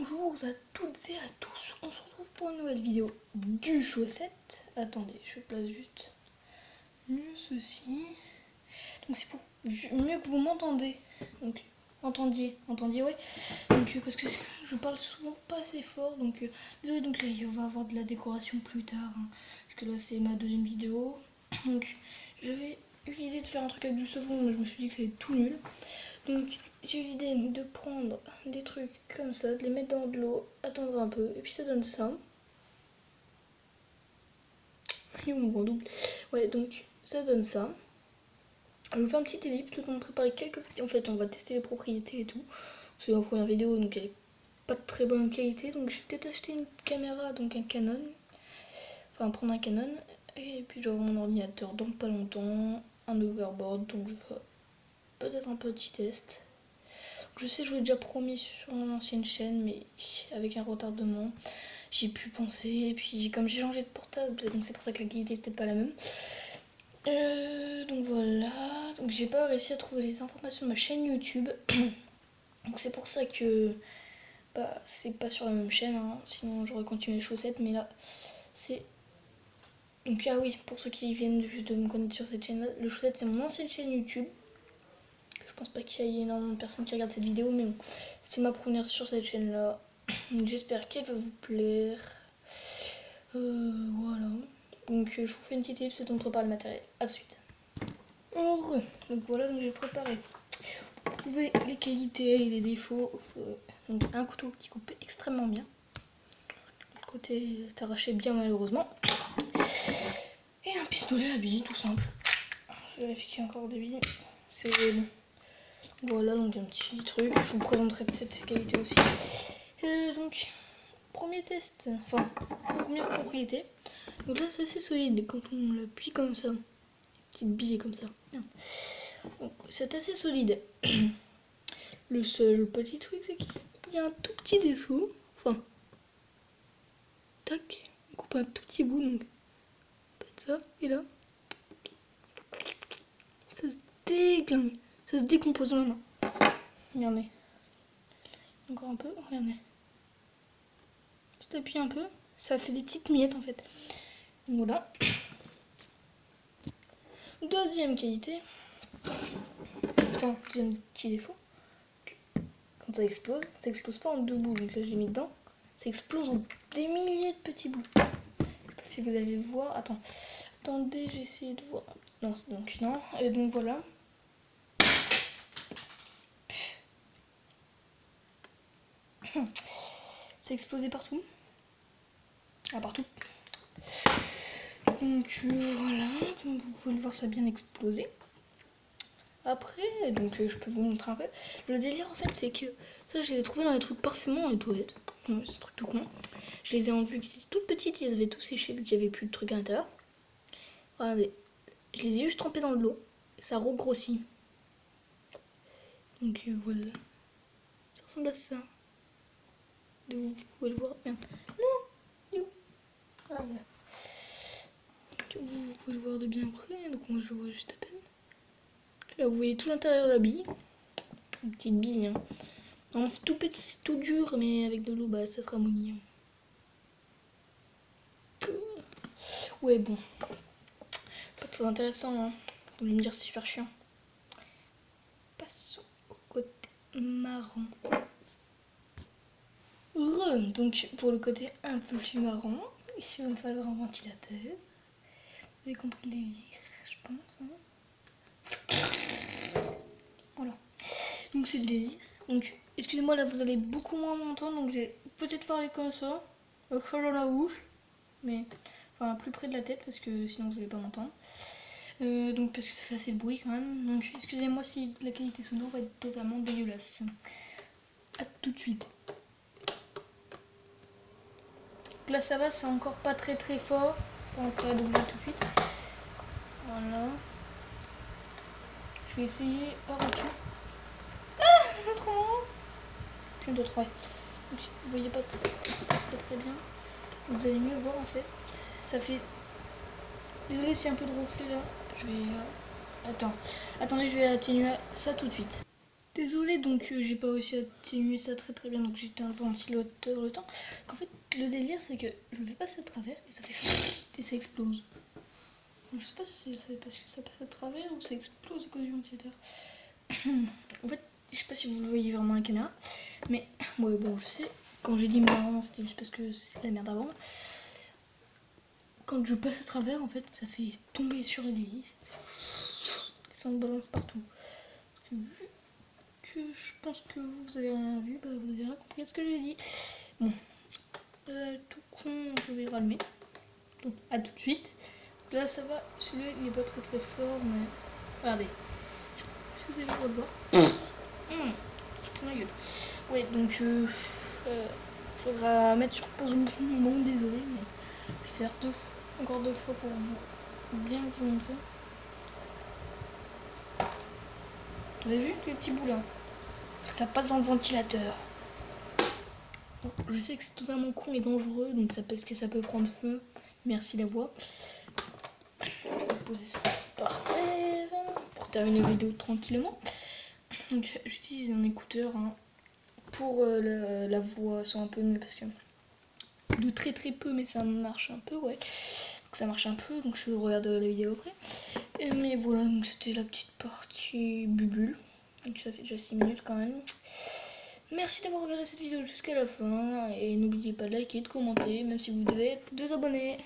Bonjour à toutes et à tous, on se retrouve pour une nouvelle vidéo du chaussette. Attendez, je place juste mieux ceci. Donc c'est pour mieux que vous m'entendez. Donc entendiez, ouais. Donc parce que je parle souvent pas assez fort, donc désolé. Donc là il va y avoir de la décoration plus tard, hein, parce que là c'est ma deuxième vidéo. Donc j'avais eu l'idée de faire un truc avec du savon, mais je me suis dit que c'était tout nul. Donc j'ai eu l'idée de prendre des trucs comme ça, de les mettre dans de l'eau, attendre un peu, et puis ça donne ça. Et on voit double. Ouais, donc ça donne ça. Je vais faire une petite ellipse tout en préparer quelques petits. En fait, on va tester les propriétés et tout. C'est ma première vidéo, donc elle est pas de très bonne qualité. Donc je vais peut-être acheter une caméra, donc un Canon. Enfin, prendre un Canon. Et puis j'aurai mon ordinateur dans pas longtemps. Un overboard, donc je ferai peut-être un petit test. Je sais, je vous l'ai déjà promis sur mon ancienne chaîne, mais avec un retardement, j'ai pu penser. Et puis, comme j'ai changé de portable, c'est pour ça que la qualité est peut-être pas la même. Donc voilà. Donc j'ai pas réussi à trouver les informations de ma chaîne YouTube. Donc c'est pour ça que c'est pas sur la même chaîne, hein. Sinon j'aurais continué les chaussettes, mais là c'est. Donc ah oui, pour ceux qui viennent juste de me connaître sur cette chaîne-là, le chaussette c'est mon ancienne chaîne YouTube. Je pense pas qu'il y ait énormément de personnes qui regardent cette vidéo, mais bon, c'est ma première sur cette chaîne là. J'espère qu'elle va vous plaire. Voilà. Donc je vous fais une petite ellipse, on prépare le matériel. A de suite. Heureux. Donc voilà, donc j'ai préparé. Pour prouver les qualités et les défauts. Donc un couteau qui coupe extrêmement bien. Le côté est arraché bien malheureusement. Et un pistolet à billes tout simple. Je vérifie qu'il y a encore des billes. C'est bon. Voilà, donc un petit truc, je vous présenterai peut-être ses qualités aussi. Donc, premier test, enfin, première propriété. Donc là, c'est assez solide quand on l'appuie comme ça. Petite bille comme ça. C'est assez solide. Le seul petit truc, c'est qu'il y a un tout petit défaut. Enfin, tac, on coupe un tout petit bout, donc pas de ça. Et là, ça se déglingue, ça se décompose dans la main. Regardez. Encore un peu, regardez. Je t'appuie un peu, ça fait des petites miettes en fait. Donc voilà. Deuxième qualité. Enfin, deuxième petit défaut. Quand ça explose pas en deux bouts. Donc là, je l'ai mis dedans. Ça explose en des milliers de petits bouts. Je sais pas si vous allez le voir. Attendez, j'ai essayé de voir. Non, donc non. Et donc voilà. C'est explosé partout. Ah, partout. Donc voilà, comme vous pouvez le voir, ça a bien explosé. Après, donc je peux vous montrer un peu. Le délire en fait, c'est que ça, je les ai trouvés dans les trucs parfumants et toilettes. Ouais, c'est un truc tout con. Je les ai enlevés qui étaient toutes petites, ils avaient tout séché vu qu'il n'y avait plus de trucs à l'intérieur. Regardez, je les ai juste trempés dans de l'eau. Ça regrossit. Donc voilà. Ça ressemble à ça. Vous pouvez le voir bien. Non, voilà. Vous pouvez le voir de bien près, donc moi je le vois juste à peine. Là vous voyez tout l'intérieur de la bille. Une petite bille, hein. Non, c'est tout petit, c'est tout dur, mais avec de l'eau, bah ça sera mouillé. Ouais, bon. Pas très intéressant, hein. Vous allez me dire c'est super chiant. Passons au côté marrant. Donc pour le côté un peu plus marrant, il va me falloir un ventilateur. Vous avez compris le délire, je pense. Hein. Voilà. Donc c'est le délire. Donc excusez-moi, là vous allez beaucoup moins m'entendre, donc je vais peut-être parler comme ça, avec ça dans la bouche, mais enfin plus près de la tête parce que sinon vous allez pas m'entendre. Donc parce que ça fait assez de bruit quand même. Donc excusez-moi si la qualité sonore va être totalement dégueulasse. A tout de suite. Donc là ça va, c'est encore pas très fort. Donc là donc tout de suite. Voilà. Je vais essayer par au-dessus. Ah, trop marrant. Je dois trouver. Donc, vous voyez pas très bien. Vous allez mieux voir en fait. Ça fait. Désolé s'il y a un peu de reflet là. Je vais. Attendez, je vais atténuer ça tout de suite. Désolé, donc j'ai pas réussi à atténuer ça très bien, donc j'étais un ventilateur le temps. En fait, le délire c'est que je vais passer à travers et ça fait et ça explose. Je sais pas si c'est parce que ça passe à travers ou ça explose à cause du ventilateur. En fait, je sais pas si vous le voyez vraiment à la caméra, mais ouais, bon, je sais. Quand j'ai dit marrant, c'était juste parce que c'était de la merde avant. Quand je passe à travers, en fait, ça fait tomber sur les hélices. Ça me balance partout. Vu que je pense que vous avez rien vu, bah vous avez rien compris à ce que j'ai dit. Bon, tout con, je vais rallumer. Donc, à tout de suite. Là, ça va. Celui-là, il est pas très fort, mais regardez. Si vous avez le droit de voir. C'est pris ma gueule. Ouais, donc faudra mettre sur pause un moment, désolé, mais je vais faire encore deux fois pour bien vous montrer. Vous avez vu les petits bouts là? Ça passe dans le ventilateur. Bon, je sais que c'est totalement con et dangereux, donc ça parce que ça peut prendre feu. Merci la voix. Je vais poser ça par terre pour terminer la vidéo tranquillement. Donc j'utilise un écouteur pour la voix soit un peu mieux parce que de très peu, mais ça marche un peu, ouais. Donc ça marche un peu, donc je regarde la vidéo après. Mais voilà, donc c'était la petite partie bubule. Donc ça fait déjà 6 minutes quand même. Merci d'avoir regardé cette vidéo jusqu'à la fin et n'oubliez pas de liker et de commenter, même si vous devez être 2 abonnés.